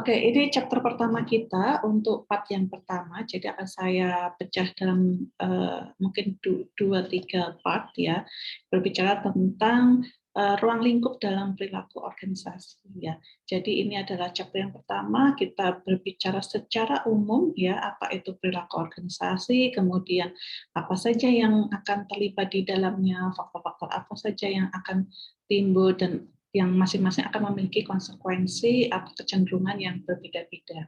Oke, ini chapter pertama kita untuk part yang pertama. Jadi akan saya pecah dalam mungkin 2-3 part ya, berbicara tentang ruang lingkup dalam perilaku organisasi ya. Jadi ini adalah chapter yang pertama, kita berbicara secara umum ya, apa itu perilaku organisasi, kemudian apa saja yang akan terlibat di dalamnya, faktor-faktor apa saja yang akan timbul dan yang masing-masing akan memiliki konsekuensi atau kecenderungan yang berbeda-beda.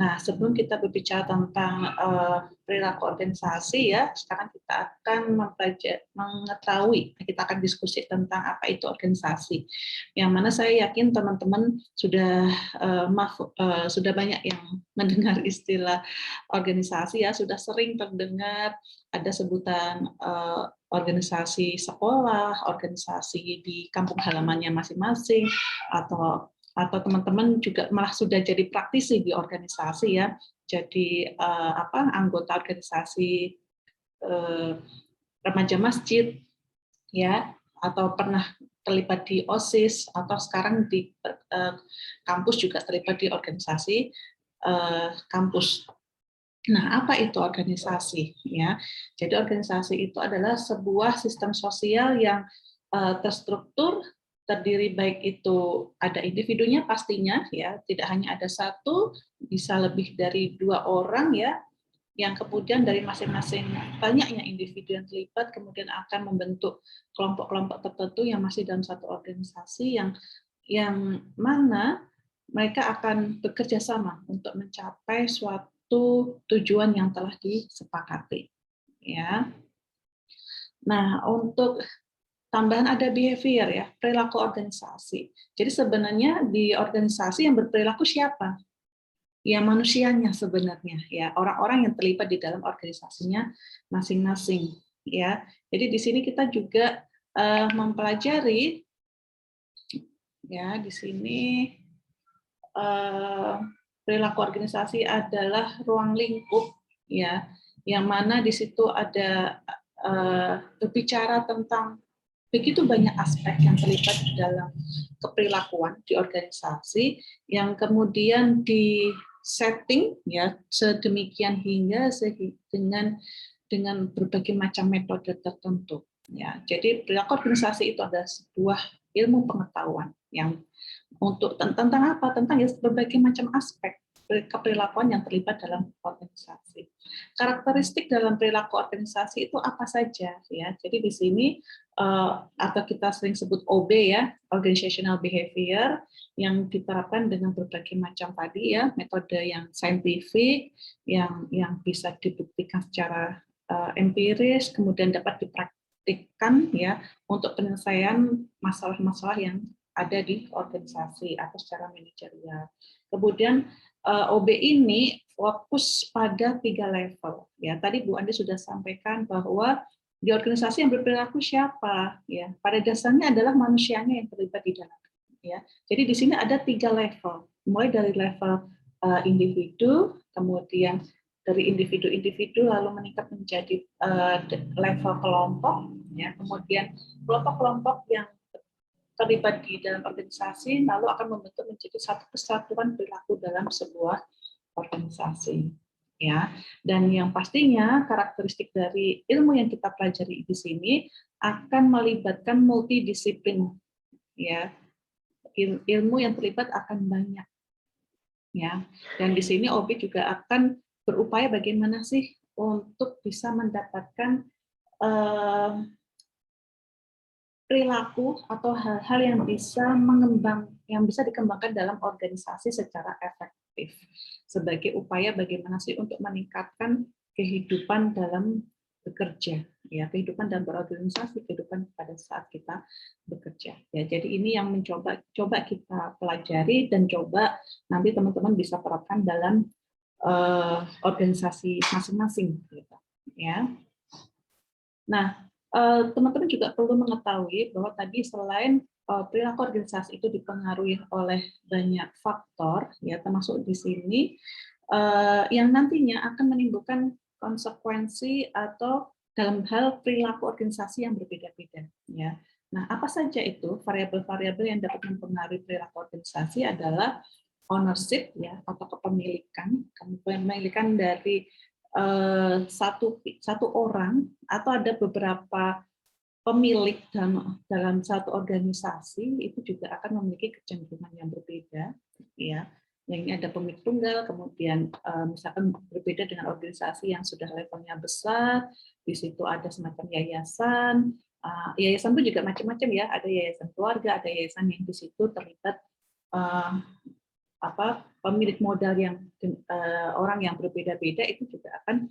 Nah, sebelum kita berbicara tentang perilaku organisasi ya, sekarang kita akan mengetahui, kita akan diskusi tentang apa itu organisasi. Yang mana saya yakin teman-teman sudah banyak yang mendengar istilah organisasi ya, sudah sering terdengar ada sebutan organisasi sekolah, organisasi di kampung halamannya masing-masing, atau teman-teman juga malah sudah jadi praktisi di organisasi ya, jadi anggota organisasi remaja masjid ya, atau pernah terlibat di OSIS, atau sekarang di kampus juga terlibat di organisasi kampus. Nah, apa itu organisasi? Ya, jadi organisasi itu adalah sebuah sistem sosial yang terstruktur, terdiri baik itu ada individunya pastinya, ya, tidak hanya ada satu, bisa lebih dari 2 orang ya, yang kemudian dari masing-masing banyaknya individu yang terlibat kemudian akan membentuk kelompok-kelompok tertentu yang masih dalam satu organisasi yang mana mereka akan bekerja sama untuk mencapai suatu tujuan yang telah disepakati. Ya. Nah, untuk tambahan ada behavior ya, perilaku organisasi. Jadi sebenarnya di organisasi yang berperilaku siapa? Ya manusianya sebenarnya ya, orang-orang yang terlibat di dalam organisasinya masing-masing ya. Jadi di sini kita juga mempelajari ya, di sini perilaku organisasi adalah ruang lingkup ya, yang mana di situ ada berbicara tentang begitu banyak aspek yang terlibat di dalam keperilakuan di organisasi yang kemudian di setting ya sedemikian hingga dengan berbagai macam metode tertentu ya. Jadi perilaku organisasi itu adalah sebuah ilmu pengetahuan yang untuk tentang apa? Tentang ya berbagai macam aspek keperilakuan yang terlibat dalam organisasi. Karakteristik dalam perilaku organisasi itu apa saja ya? Jadi di sini atau kita sering sebut OB ya, organizational behavior, yang diterapkan dengan berbagai macam tadi ya, metode yang saintifik, yang bisa dibuktikan secara empiris, kemudian dapat dipraktikkan ya untuk penyelesaian masalah-masalah yang ada di organisasi atau secara manajerial. Kemudian OB ini fokus pada 3 level. Ya, tadi Bu Andi sudah sampaikan bahwa di organisasi yang berperilaku siapa? Ya, pada dasarnya adalah manusianya yang terlibat di dalam. Ya, jadi di sini ada 3 level, mulai dari level individu, kemudian dari individu-individu lalu meningkat menjadi level kelompok, ya, kemudian kelompok-kelompok yang terlibat di dalam organisasi lalu akan membentuk menjadi satu kesatuan perilaku dalam sebuah organisasi ya. Dan yang pastinya karakteristik dari ilmu yang kita pelajari di sini akan melibatkan multidisiplin ya. Ilmu yang terlibat akan banyak ya. Dan di sini OB juga akan berupaya bagaimana sih untuk bisa mendapatkan perilaku atau hal-hal yang bisa dikembangkan dalam organisasi secara efektif sebagai upaya bagaimana sih untuk meningkatkan kehidupan dalam bekerja ya, kehidupan dalam berorganisasi, kehidupan pada saat kita bekerja ya. Jadi ini yang coba kita pelajari dan coba nanti teman-teman bisa terapkan dalam organisasi masing-masing gitu ya. Nah, teman-teman juga perlu mengetahui bahwa tadi selain perilaku organisasi itu dipengaruhi oleh banyak faktor, ya termasuk di sini yang nantinya akan menimbulkan konsekuensi atau dalam hal perilaku organisasi yang berbeda-beda. Ya. Nah, apa saja itu variabel-variabel yang dapat mempengaruhi perilaku organisasi adalah ownership ya atau kepemilikan dari satu orang atau ada beberapa pemilik dalam satu organisasi, itu juga akan memiliki kecenderungan yang berbeda ya. Yang ini ada pemilik tunggal, kemudian misalkan berbeda dengan organisasi yang sudah levelnya besar, di situ ada semacam yayasan. Yayasan pun juga macam-macam ya, ada yayasan keluarga, ada yayasan yang di situ terlibat pemilik modal yang orang yang berbeda-beda, itu juga akan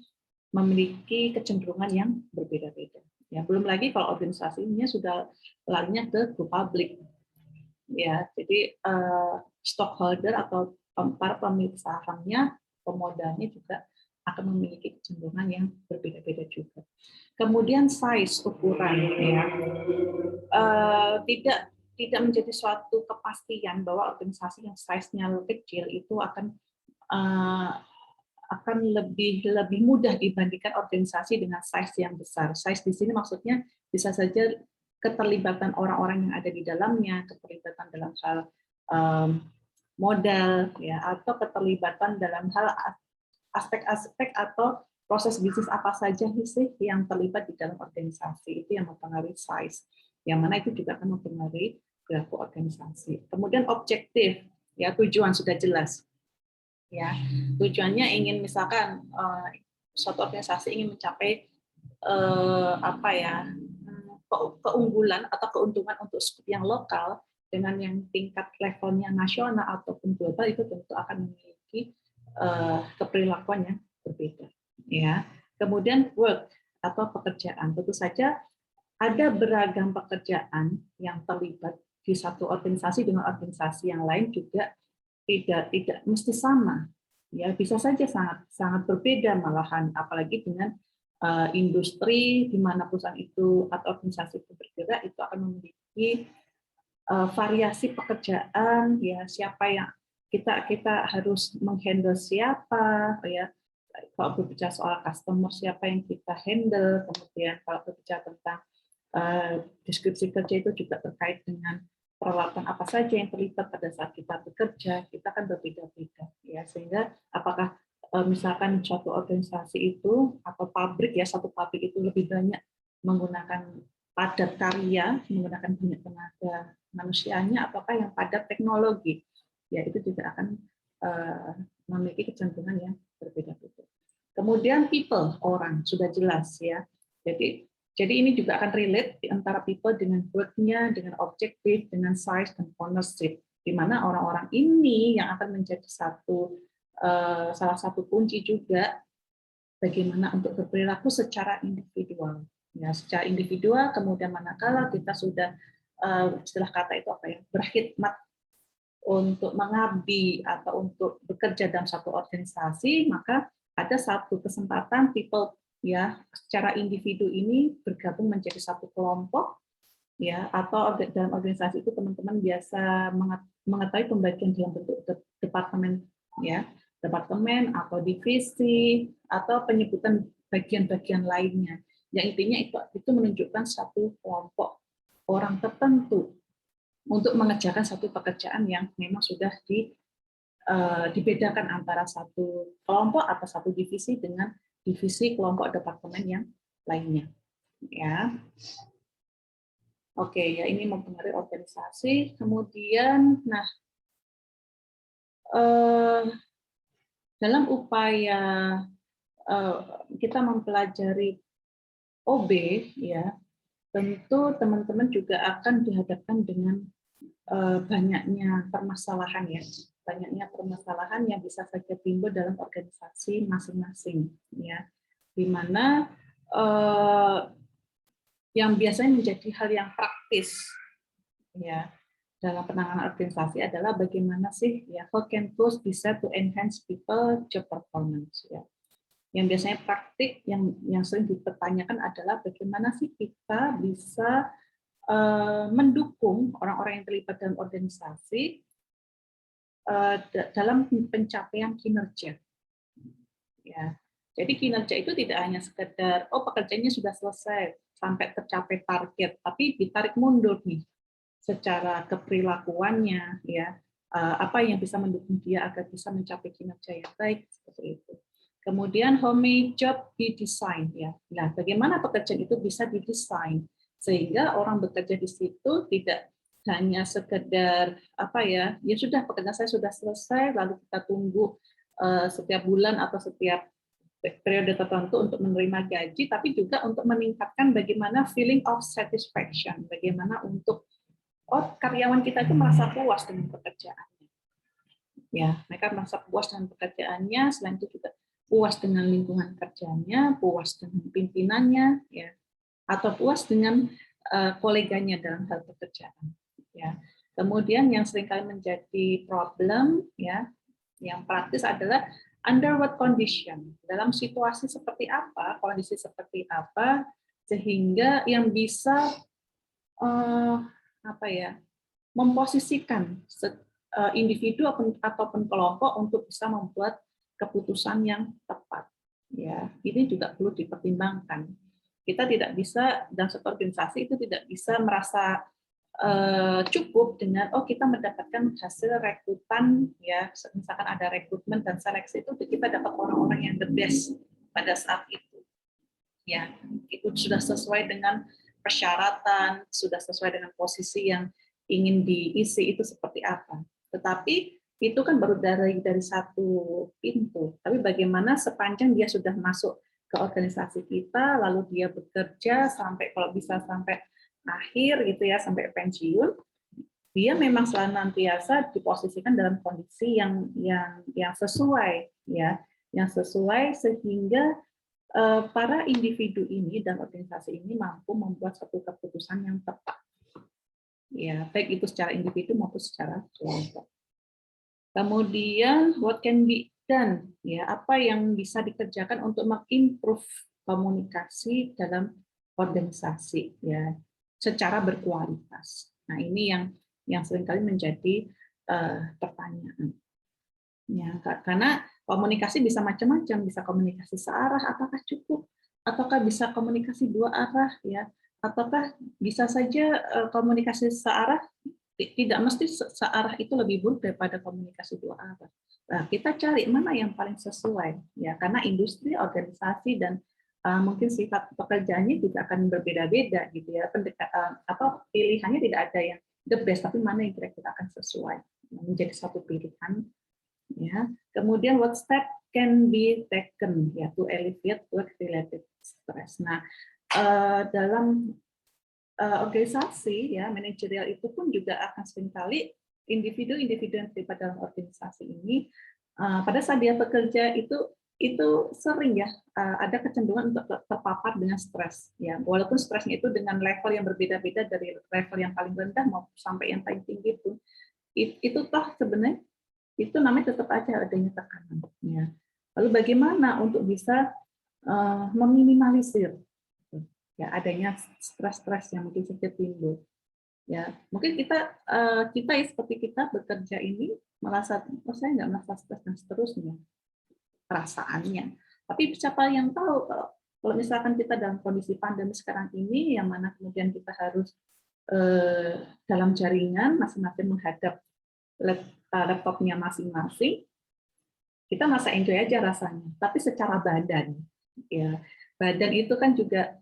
memiliki kecenderungan yang berbeda-beda. Ya, belum lagi kalau organisasinya sudah larinya ke go public. Ya, jadi stockholder atau para pemilik sahamnya, pemodalnya juga akan memiliki kecenderungan yang berbeda-beda juga. Kemudian size ukuran ya. Tidak menjadi suatu kepastian bahwa organisasi yang size-nya kecil itu akan lebih mudah dibandingkan organisasi dengan size yang besar. Size di sini maksudnya bisa saja keterlibatan orang-orang yang ada di dalamnya, keterlibatan dalam hal modal, ya, atau keterlibatan dalam hal aspek-aspek atau proses bisnis apa saja sih yang terlibat di dalam organisasi, itu yang mempengaruhi size. Yang mana itu juga akan mempengaruhi perilaku organisasi. Kemudian objektif, ya, tujuan sudah jelas. Ya, tujuannya ingin misalkan suatu organisasi ingin mencapai keunggulan atau keuntungan untuk yang lokal dengan yang tingkat levelnya nasional ataupun global, itu tentu akan memiliki keperilakuan yang berbeda. Ya, kemudian work atau pekerjaan, tentu saja ada beragam pekerjaan yang terlibat di satu organisasi dengan organisasi yang lain juga tidak mesti sama, ya, bisa saja sangat berbeda malahan, apalagi dengan industri di mana perusahaan itu atau organisasi itu bergerak, itu akan memiliki variasi pekerjaan, ya, siapa yang kita harus menghandle siapa, ya, kalau berbicara soal customer siapa yang kita handle, kemudian kalau berbicara tentang deskripsi kerja itu juga terkait dengan peralatan apa saja yang terlibat pada saat kita bekerja, kita kan berbeda-beda, ya, sehingga apakah misalkan suatu organisasi itu atau pabrik, ya, satu pabrik itu lebih banyak menggunakan padat karya, menggunakan banyak tenaga manusianya, apakah yang padat teknologi, ya, itu juga akan memiliki kecenderungan yang berbeda-beda. Kemudian people, orang, sudah jelas, ya, jadi ini juga akan relate di antara people dengan work-nya, dengan objektif, dengan size dan ownership, di mana orang-orang ini yang akan menjadi salah satu kunci juga bagaimana untuk berperilaku secara individual. Ya, secara individual, kemudian manakala kita sudah istilah kata itu apa ya, berkhidmat untuk mengabdi atau untuk bekerja dalam satu organisasi, maka ada satu kesempatan people, ya, secara individu ini bergabung menjadi satu kelompok, ya, atau dalam organisasi itu teman-teman biasa mengetahui pembagian dalam bentuk departemen, ya, departemen atau divisi atau penyebutan bagian-bagian lainnya. Yang intinya itu menunjukkan satu kelompok orang tertentu untuk mengerjakan satu pekerjaan yang memang sudah dibedakan antara satu kelompok atau satu divisi dengan divisi kelompok departemen yang lainnya. Ya, oke, ya, ini mempengaruhi organisasi. Kemudian, nah, dalam upaya kita mempelajari OB, ya, tentu teman-teman juga akan dihadapkan dengan banyaknya permasalahan, ya, banyaknya permasalahan yang bisa saja timbul dalam organisasi masing-masing, ya, di mana yang biasanya menjadi hal yang praktis, ya, dalam penanganan organisasi adalah bagaimana sih, ya, how can tools bisa to enhance people job performance, ya. Yang biasanya praktik yang sering dipertanyakan adalah bagaimana sih kita bisa mendukung orang-orang yang terlibat dalam organisasi dalam pencapaian kinerja. Ya, jadi kinerja itu tidak hanya sekedar pekerjaannya sudah selesai sampai tercapai target, tapi ditarik mundur nih secara keperilakuannya, ya, apa yang bisa mendukung dia agar bisa mencapai kinerja yang baik, seperti itu. Kemudian how may job be designed, ya. Nah, bagaimana pekerjaan itu bisa didesain sehingga orang bekerja di situ tidak hanya sekedar apa ya sudah pekerjaan saya sudah selesai lalu kita tunggu setiap bulan atau setiap periode tertentu untuk menerima gaji, tapi juga untuk meningkatkan bagaimana feeling of satisfaction, bagaimana untuk karyawan kita itu merasa puas dengan pekerjaannya. Ya, mereka merasa puas dengan pekerjaannya, selain itu juga puas dengan lingkungan kerjanya, puas dengan pimpinannya, ya, atau puas dengan koleganya dalam hal pekerjaan. Ya. Kemudian yang seringkali menjadi problem, ya, yang praktis adalah under what condition, dalam situasi seperti apa, kondisi seperti apa, sehingga yang bisa memposisikan individu ataupun kelompok untuk bisa membuat keputusan yang tepat. Ya, ini juga perlu dipertimbangkan. Kita tidak bisa dalam satu organisasi itu tidak bisa merasa cukup dengan kita mendapatkan hasil rekrutan, ya, misalkan ada rekrutmen dan seleksi itu kita dapat orang-orang yang the best pada saat itu. Ya, itu sudah sesuai dengan persyaratan, sudah sesuai dengan posisi yang ingin diisi itu seperti apa. Tetapi itu kan baru dari satu pintu. Tapi bagaimana sepanjang dia sudah masuk ke organisasi kita, lalu dia bekerja sampai kalau bisa sampai akhir gitu ya, sampai pensiun, dia memang senantiasa diposisikan dalam kondisi yang sesuai, ya, yang sesuai sehingga para individu ini dan organisasi ini mampu membuat satu keputusan yang tepat, ya, baik itu secara individu maupun secara kelompok. Kemudian what can be done, ya, apa yang bisa dikerjakan untuk mengimprove komunikasi dalam organisasi, ya, secara berkualitas. Nah, ini yang seringkali menjadi pertanyaan. Ya, karena komunikasi bisa macam-macam, bisa komunikasi searah, apakah cukup? Ataukah bisa komunikasi dua arah, ya? Ataukah bisa saja komunikasi searah, tidak mesti searah itu lebih buruk daripada komunikasi dua arah. Nah, kita cari mana yang paling sesuai, ya, karena industri, organisasi dan mungkin sifat pekerjaannya juga akan berbeda-beda, gitu ya. Pilihannya tidak ada yang the best, tapi mana yang kira-kira akan sesuai menjadi satu pilihan. Ya, kemudian what step can be taken, ya, to alleviate work-related stress. Nah, dalam organisasi, ya, manajerial itu pun juga akan seringkali individu-individu yang terlibat dalam organisasi ini pada saat dia bekerja itu sering, ya, ada kecenderungan untuk terpapar dengan stres, ya, walaupun stresnya itu dengan level yang berbeda-beda dari level yang paling rendah maupun sampai yang paling tinggi pun itu toh sebenarnya itu namanya tetap aja adanya tekanan. Ya. Lalu bagaimana untuk bisa meminimalisir ya adanya stres-stres yang mungkin saja timbul. Ya, mungkin kita ya seperti kita bekerja ini merasa saya nggak merasa stres dan seterusnya perasaannya. Tapi siapa yang tahu kalau misalkan kita dalam kondisi pandemi sekarang ini yang mana kemudian kita harus dalam jaringan masing-masing menghadap laptopnya masing-masing, kita masa enjoy aja rasanya. Tapi secara badan, ya badan itu kan juga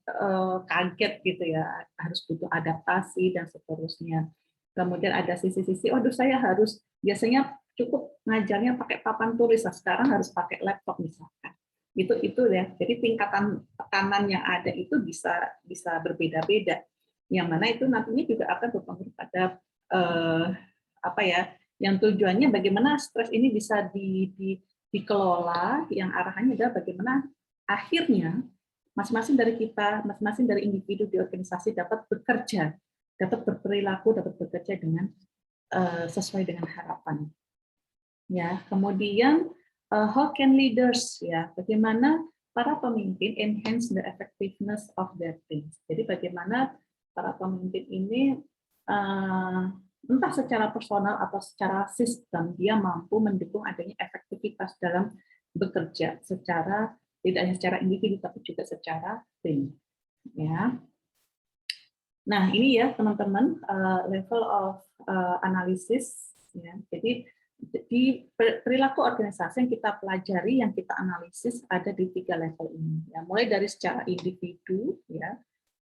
kaget gitu ya, harus butuh adaptasi dan seterusnya. Kemudian ada sisi-sisi, waduh saya harus biasanya cukup ngajarnya pakai papan tulis, sekarang harus pakai laptop misalkan. Itu ya. Jadi tingkatan tekanan yang ada itu bisa berbeda-beda. Yang mana itu nantinya juga akan berpengaruh pada yang tujuannya bagaimana stres ini bisa dikelola, yang arahannya adalah bagaimana akhirnya masing-masing dari kita, masing-masing dari individu di organisasi dapat bekerja, dapat berperilaku, dapat bekerja dengan sesuai dengan harapan. Ya, kemudian how can leaders, ya, bagaimana para pemimpin enhance the effectiveness of their teams. Jadi bagaimana para pemimpin ini entah secara personal atau secara sistem dia mampu mendukung adanya efektivitas dalam bekerja secara tidak hanya secara individu tapi juga secara tim. Ya. Nah ini ya teman-teman level of analysis Ya, jadi di perilaku organisasi yang kita pelajari, yang kita analisis ada di 3 level ini. Ya, mulai dari secara individu, ya,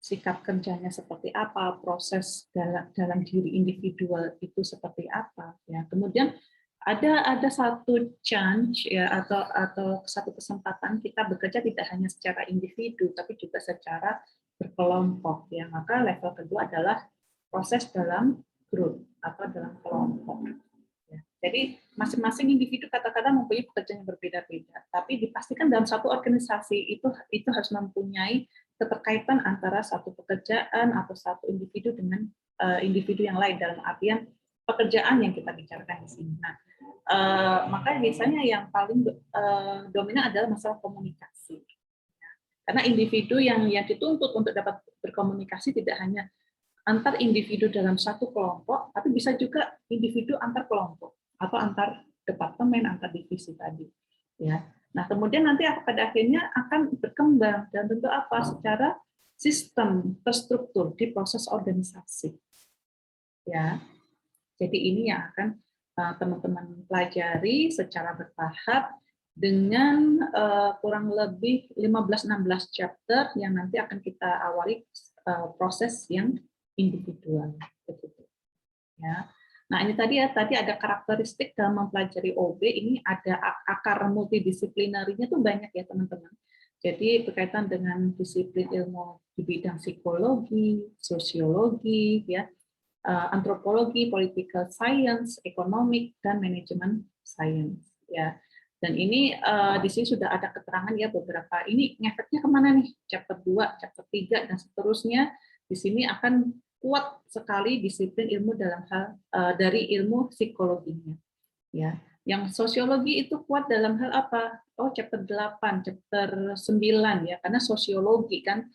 sikap kerjanya seperti apa, proses dalam diri individual itu seperti apa. Ya, kemudian ada satu chance ya atau satu kesempatan kita bekerja tidak hanya secara individu tapi juga secara berkelompok. Ya, maka level kedua adalah proses dalam grup atau dalam kelompok. Ya. Jadi masing-masing individu kata-kata mempunyai pekerjaan yang berbeda-beda, tapi dipastikan dalam satu organisasi itu harus mempunyai keterkaitan antara satu pekerjaan atau satu individu dengan individu yang lain dalam artian pekerjaan yang kita bicarakan di sini. Nah, maka biasanya yang paling dominan adalah masalah komunikasi. Karena individu yang dituntut untuk dapat berkomunikasi tidak hanya antar individu dalam satu kelompok, tapi bisa juga individu antar kelompok atau antar departemen, antar divisi tadi. Ya. Nah, kemudian nanti pada akhirnya akan berkembang dan bentuk apa? Secara sistem terstruktur di proses organisasi. Ya. Jadi ini yang akan teman-teman pelajari secara bertahap dengan kurang lebih 15-16 chapter yang nanti akan kita awali proses yang individual, begitu. Ya. Nah ini tadi ada karakteristik dalam mempelajari OB ini ada akar multidisiplinarinya tuh banyak ya teman-teman. Jadi berkaitan dengan disiplin ilmu di bidang psikologi, sosiologi, ya, antropologi, political science, economic dan manajemen science. Ya. Dan ini di sini sudah ada keterangan ya beberapa. Ini ngefeknya kemana nih? Chapter 2, chapter 3 dan seterusnya. Di sini akan kuat sekali disiplin ilmu dalam hal dari ilmu psikologinya. Ya, yang sosiologi itu kuat dalam hal apa? Oh, chapter 8, chapter 9 ya, karena sosiologi kan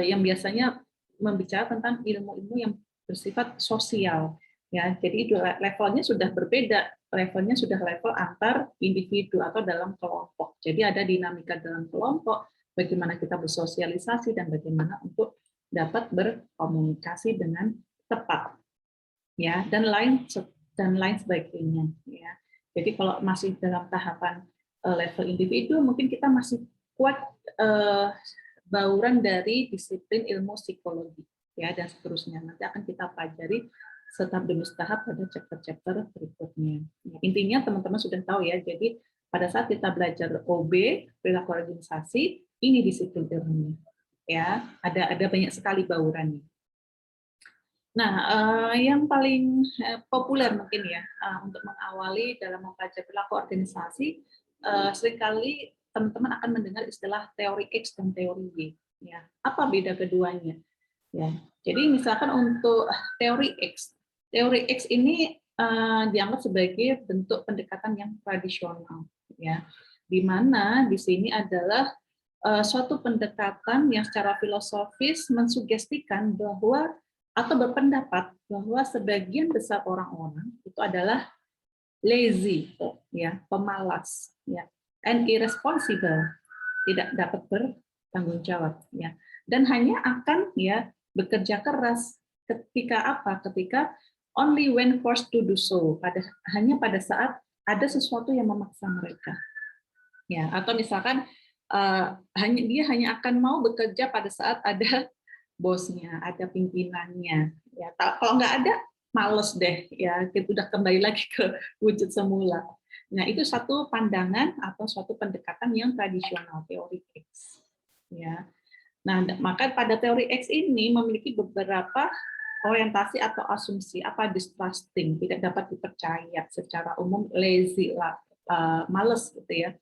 yang biasanya membicara tentang ilmu-ilmu yang bersifat sosial. Ya, jadi levelnya sudah berbeda, levelnya sudah level antar individu atau dalam kelompok. Jadi ada dinamika dalam kelompok, bagaimana kita bersosialisasi dan bagaimana untuk dapat berkomunikasi dengan tepat, ya, dan lain sebagainya. Ya. Jadi kalau masih dalam tahapan level individu, mungkin kita masih kuat bauran dari disiplin ilmu psikologi, ya, dan seterusnya. Nanti akan kita pelajari setahap demi tahap pada chapter-chapter berikutnya. Ya, intinya teman-teman sudah tahu ya. Jadi pada saat kita belajar OB perilaku organisasi, ini disiplin ilmunya. Ya, ada banyak sekali baurannya. Nah, yang paling populer mungkin ya untuk mengawali dalam mempelajari perilaku organisasi, seringkali teman-teman akan mendengar istilah teori X dan teori Y. Ya, apa beda keduanya? Ya, jadi misalkan untuk teori X ini dianggap sebagai bentuk pendekatan yang tradisional, ya, di mana di sini adalah suatu pendekatan yang secara filosofis mensugestikan bahwa atau berpendapat bahwa sebagian besar orang-orang itu adalah lazy, ya, pemalas, ya, and irresponsible, tidak dapat bertanggung jawab, ya, dan hanya akan ya bekerja keras ketika apa? Ketika only when forced to do so, hanya pada saat ada sesuatu yang memaksa mereka, ya, atau misalkan dia hanya akan mau bekerja pada saat ada bosnya, ada pimpinannya. Ya, kalau nggak ada, males deh. Ya, kita udah kembali lagi ke wujud semula. Nah, itu satu pandangan atau suatu pendekatan yang tradisional, teori X. Ya. Nah, maka pada teori X ini memiliki beberapa orientasi atau asumsi, apa distrusting, tidak dapat dipercaya secara umum, lazy, males gitu ya.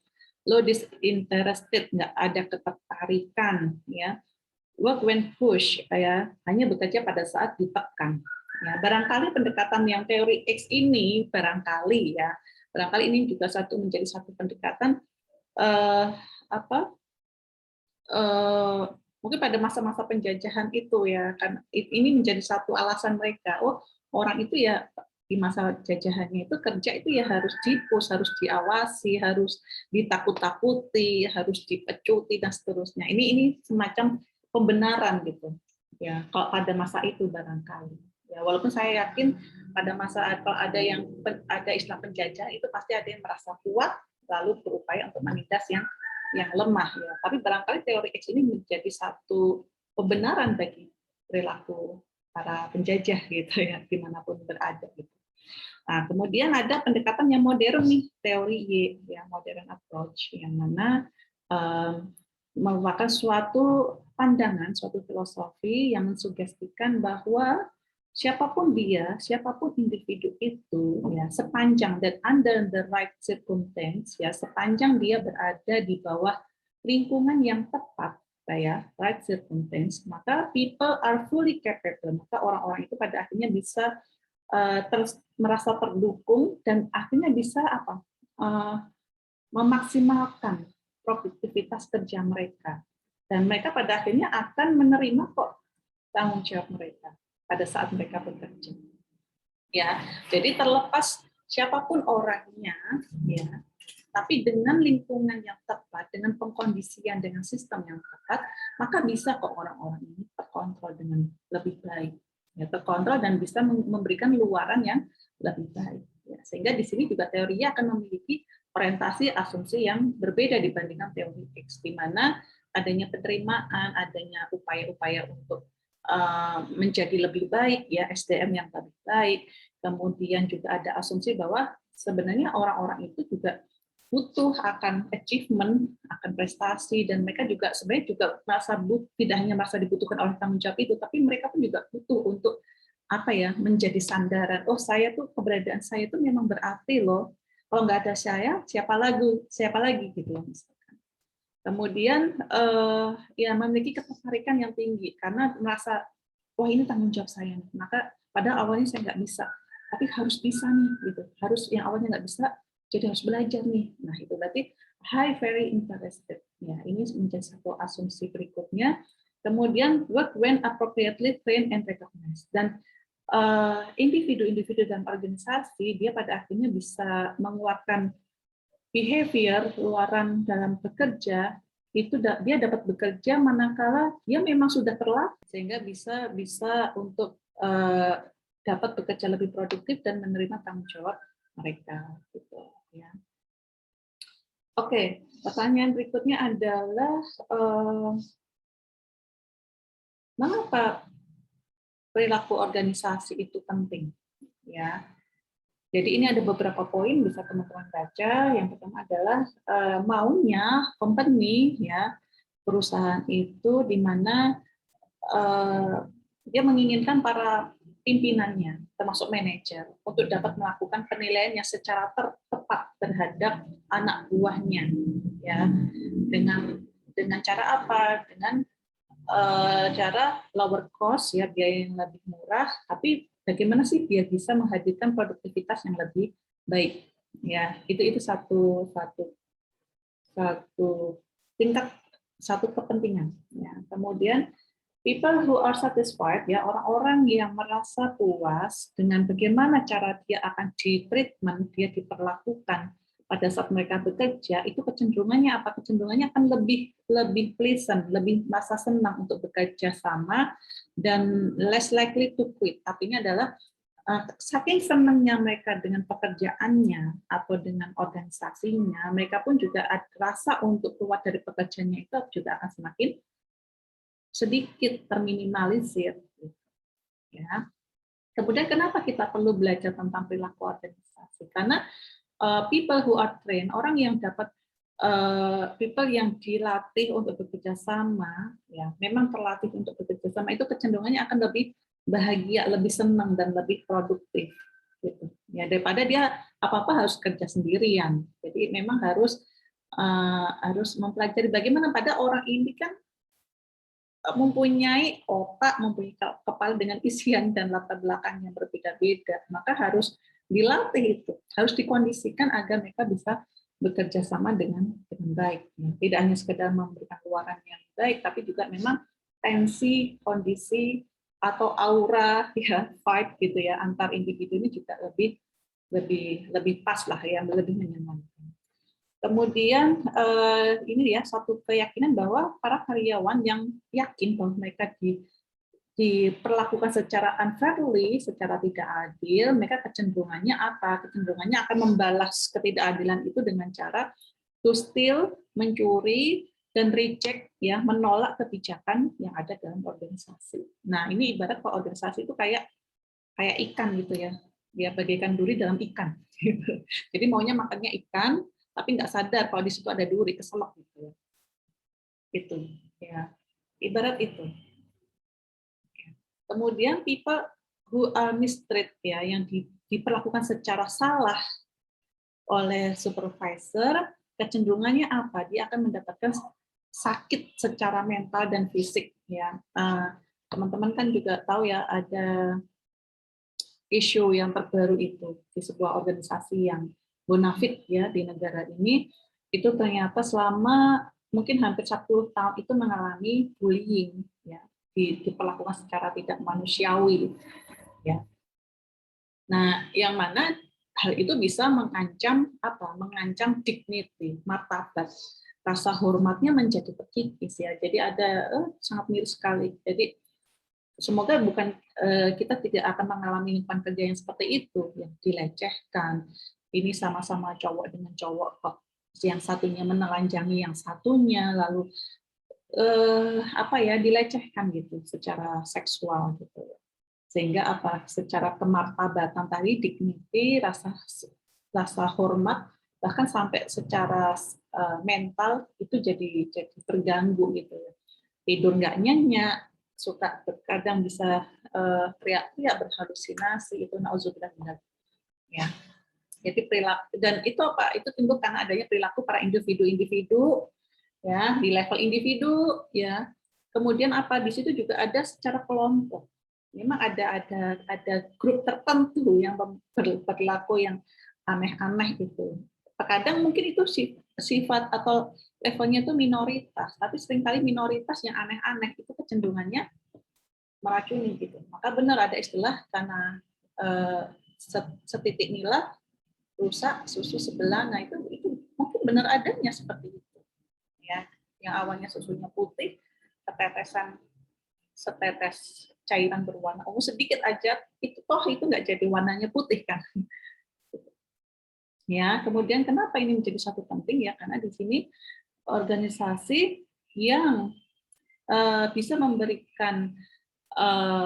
Low disinterested, nggak ada ketertarikan, ya. Work when push, ya, hanya bekerja pada saat ditekan. Ya, barangkali pendekatan yang teori X ini barangkali ini juga menjadi satu pendekatan mungkin pada masa-masa penjajahan itu ya, kan ini menjadi satu alasan mereka. Oh, orang itu ya di masa jajahannya itu kerja itu ya harus dipus, harus diawasi, harus ditakut-takuti, harus dipecuti dan seterusnya. Ini semacam pembenaran gitu, ya, kalau pada masa itu barangkali. Ya, walaupun saya yakin pada masa kalau ada istilah penjajah itu pasti ada yang merasa kuat lalu berupaya untuk menindas yang lemah ya. Tapi barangkali teori X ini menjadi satu pembenaran bagi perilaku para penjajah gitu ya, dimanapun berada gitu. Nah, kemudian ada pendekatan yang modern nih, teori Y, ya, modern approach, yang mana merupakan suatu pandangan, suatu filosofi yang mensugestikan bahwa siapapun dia, siapapun individu itu, ya, sepanjang dan under the right circumstance, ya, sepanjang dia berada di bawah lingkungan yang tepat, ya, right circumstance, maka people are fully capable, maka orang-orang itu pada akhirnya bisa merasa terdukung dan akhirnya bisa memaksimalkan produktivitas kerja mereka, dan mereka pada akhirnya akan menerima kok tanggung jawab mereka pada saat mereka bekerja. Ya, jadi terlepas siapapun orangnya, ya, tapi dengan lingkungan yang tepat, dengan pengkondisian, dengan sistem yang tepat, maka bisa kok orang-orang ini terkontrol dengan lebih baik, ya, terkontrol dan bisa memberikan luaran yang lebih baik. Ya, sehingga di sini juga teorinya akan memiliki orientasi asumsi yang berbeda dibandingkan teori X, di mana adanya penerimaan, adanya upaya-upaya untuk menjadi lebih baik, ya, SDM yang lebih baik. Kemudian juga ada asumsi bahwa sebenarnya orang-orang itu juga butuh akan achievement, akan prestasi, dan mereka juga sebenarnya juga merasa tidak hanya merasa dibutuhkan oleh tanggung jawab itu, tapi mereka pun juga butuh untuk menjadi sandaran. Oh, saya tuh keberadaan saya itu memang berarti loh. Kalau nggak ada saya, siapa lagi gitu loh. Kemudian ya memiliki ketertarikan yang tinggi karena merasa wah ini tanggung jawab saya, maka pada awalnya saya nggak bisa, tapi harus bisa nih gitu, harus yang awalnya nggak bisa jadi harus belajar nih. Nah itu berarti very interested. Ya ini menjadi satu asumsi berikutnya. Kemudian work when appropriately trained and recognized, dan individu-individu dan organisasi dia pada akhirnya bisa mengeluarkan behavior luaran dalam bekerja itu dia dapat bekerja manakala dia memang sudah terlatih sehingga bisa untuk dapat bekerja lebih produktif dan menerima tanggung jawab mereka gitu ya. Oke, pertanyaan berikutnya adalah mengapa perilaku organisasi itu penting ya. Jadi ini ada beberapa poin bisa teman-teman baca. Yang pertama adalah maunya company ya, perusahaan itu di mana dia menginginkan para pimpinannya termasuk manajer untuk dapat melakukan penilaian yang secara tepat terhadap anak buahnya ya. Dengan cara apa? Dengan cara lower cost ya, biaya yang lebih murah, tapi bagaimana sih biar bisa menghadirkan produktivitas yang lebih baik ya. Itu satu tingkat, satu kepentingan ya. Kemudian people who are satisfied ya, orang-orang yang merasa puas dengan bagaimana cara dia akan di-treatment, dia diperlakukan pada saat mereka bekerja, itu kecenderungannya apa? Kecenderungannya akan lebih pleasant, lebih merasa senang untuk bekerja sama dan less likely to quit. Artinya adalah saking senangnya mereka dengan pekerjaannya atau dengan organisasinya, mereka pun juga rasa untuk keluar dari pekerjaannya itu juga akan semakin sedikit terminimalisir. Ya. Kemudian kenapa kita perlu belajar tentang perilaku organisasi? Karena people who are trained, orang yang dapat people yang dilatih untuk bekerja sama, ya memang terlatih untuk bekerja sama, itu kecenderungannya akan lebih bahagia, lebih senang dan lebih produktif, gitu. Ya daripada dia apa-apa harus kerja sendirian. Jadi memang harus mempelajari bagaimana pada orang ini kan mempunyai otak, mempunyai kepala dengan isian dan latar belakang yang berbeda-beda, maka harus dilatih itu, harus dikondisikan agar mereka bisa bekerja sama dengan baik. Tidak hanya sekedar memberikan luaran yang baik, tapi juga memang tensi, kondisi atau aura ya, vibe gitu ya antar individu ini juga lebih pas lah ya, lebih menyenangkan. Kemudian ini ya satu keyakinan bahwa para karyawan yang yakin bahwa mereka diperlakukan secara unfairly, secara tidak adil, mereka kecenderungannya apa? Kecenderungannya akan membalas ketidakadilan itu dengan cara to steal, mencuri, dan reject, ya, menolak kebijakan yang ada dalam organisasi. Nah, ini ibarat kalau organisasi itu kayak ikan gitu ya, dia bagaikan duri dalam ikan. Gitu. Jadi maunya makannya ikan, tapi nggak sadar kalau di situ ada duri, keselak gitu ya. Itu, ya, ibarat itu. Kemudian people who are mistreated, ya, yang diperlakukan secara salah oleh supervisor, kecenderungannya apa? Dia akan mendapatkan sakit secara mental dan fisik, ya. Teman-teman kan juga tahu ya, ada isu yang terbaru itu di sebuah organisasi yang bonafit ya di negara ini, itu ternyata selama mungkin hampir 10 tahun itu mengalami bullying, ya, diperlakukan secara tidak manusiawi, ya. Nah, yang mana hal itu bisa mengancam apa? Mengancam dignity, martabat, rasa hormatnya menjadi terkikis, ya. Jadi ada sangat miris sekali. Jadi semoga bukan kita tidak akan mengalami lingkungan kerja yang seperti itu, yang dilecehkan. Ini sama-sama cowok dengan cowok kok, yang satunya menelanjangi yang satunya, lalu apa ya, dilecehkan gitu secara seksual gitu. Sehingga apa, secara kemartabatan tadi, dignity, rasa hormat, bahkan sampai secara mental itu jadi terganggu gitu ya. Tidur nggak nyenyak, suka kadang bisa teriak-teriak, berhalusinasi, itu nauzubillah, ya. Jadi perilaku, dan itu apa? Itu timbul karena adanya perilaku para individu-individu, ya, di level individu, ya. Kemudian apa, di situ juga ada secara kelompok. Memang ada grup tertentu yang berlaku yang aneh-aneh gitu. Terkadang mungkin itu sifat atau levelnya itu minoritas, tapi seringkali minoritas yang aneh-aneh itu kecenderungannya meracuni gitu. Maka benar ada istilah karena setitik nila rusak susu sebelah. Nah, itu mungkin benar adanya seperti itu. Ya, yang awalnya susunya putih, setetes cairan berwarna ungu sedikit aja, itu nggak jadi warnanya putih kan. Ya, kemudian kenapa ini menjadi satu penting, ya, karena di sini organisasi yang bisa memberikan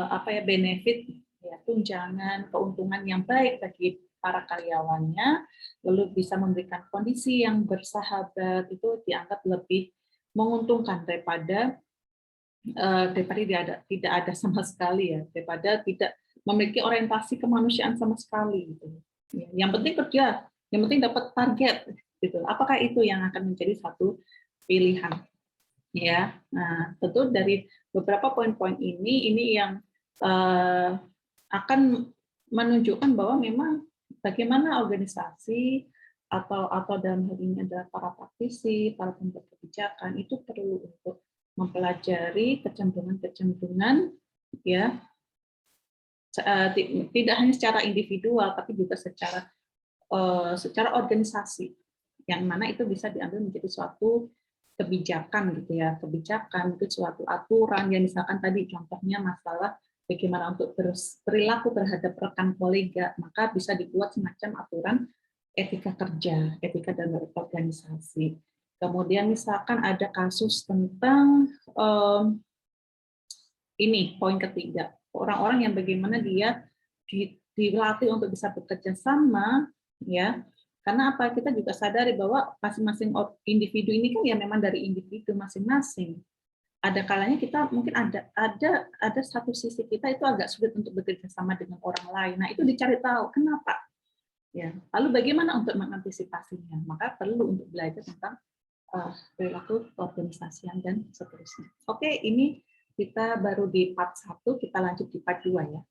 apa ya, benefit, ya, tunjangan, keuntungan yang baik bagi para karyawannya, lalu bisa memberikan kondisi yang bersahabat, itu dianggap lebih menguntungkan daripada tidak ada sama sekali, ya, daripada tidak memiliki orientasi kemanusiaan sama sekali gitu. Yang penting kerja, yang penting dapat target gitu. Apakah itu yang akan menjadi satu pilihan? Ya, nah, tentu dari beberapa poin-poin ini yang akan menunjukkan bahwa memang bagaimana organisasi atau dalam hal ini adalah para praktisi, para pembuat kebijakan itu perlu untuk mempelajari kecenderungan-kecenderungan, ya, tidak hanya secara individual tapi juga secara organisasi, yang mana itu bisa diambil menjadi suatu kebijakan gitu ya, kebijakan itu suatu aturan yang misalkan tadi contohnya masalah bagaimana untuk perilaku terhadap rekan kolega, maka bisa dibuat semacam aturan etika kerja, etika dalam organisasi. Kemudian misalkan ada kasus tentang ini poin ketiga, orang-orang yang bagaimana dia dilatih untuk bisa bekerja sama, ya. Karena apa, kita juga sadari bahwa masing-masing individu ini kan ya memang dari individu masing-masing. Ada kalanya kita mungkin ada satu sisi kita itu agak sulit untuk bekerja sama dengan orang lain. Nah, itu dicari tahu kenapa. Ya, lalu bagaimana untuk mengantisipasinya? Maka perlu untuk belajar tentang perilaku keorganisasian dan seterusnya. Oke, ini kita baru di part 1, kita lanjut di part 2 ya.